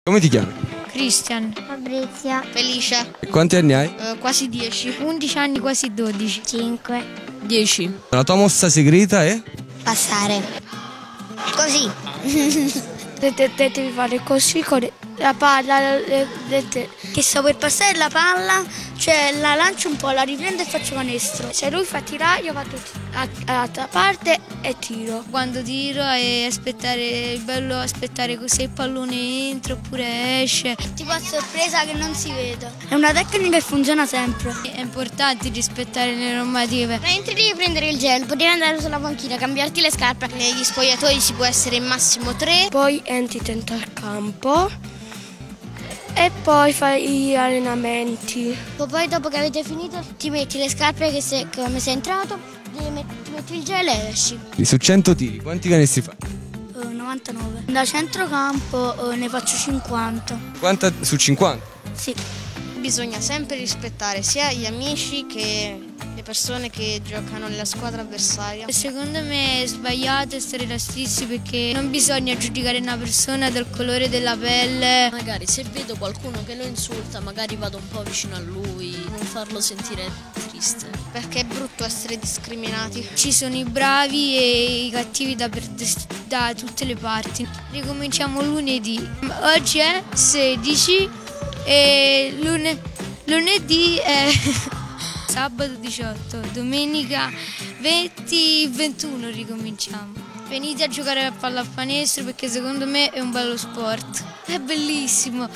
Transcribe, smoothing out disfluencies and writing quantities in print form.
Come ti chiami? Christian. Fabrizia. Felicia. E quanti anni hai? Quasi 10. 11 anni, quasi 12. 5. 10. La tua mossa segreta è? Passare. Così. Devi fare così con la palla. Che sto per passare la palla, cioè la lancio un po', la riprendo e faccio canestro. Se lui fa tirare, io vado all'altra parte e tiro. Quando tiro è aspettare, è bello aspettare se il pallone entra oppure esce. Tipo a sorpresa che non si vede. È una tecnica che funziona sempre. È importante rispettare le normative. Mentre devi prendere il gel, potevi andare sulla panchina, cambiarti le scarpe. Negli spogliatoi si può essere massimo 3. Poi entri dentro al campo e poi fai gli allenamenti. Poi dopo che avete finito ti metti le scarpe che come sei entrato, ti metti il gel e esci. Su 100 tiri, quanti canestri fai? 99. Da centrocampo ne faccio 50. 50 su 50? Sì. Bisogna sempre rispettare sia gli amici che le persone che giocano nella squadra avversaria. Secondo me è sbagliato essere razzisti perché non bisogna giudicare una persona dal colore della pelle. Magari se vedo qualcuno che lo insulta, magari vado un po' vicino a lui, non farlo sentire triste. Perché è brutto essere discriminati. Ci sono i bravi e i cattivi da tutte le parti. Ricominciamo lunedì. Oggi è 16 e lunedì è sabato 18, domenica 20-21 ricominciamo. Venite a giocare a pallacanestro perché secondo me è un bello sport. È bellissimo.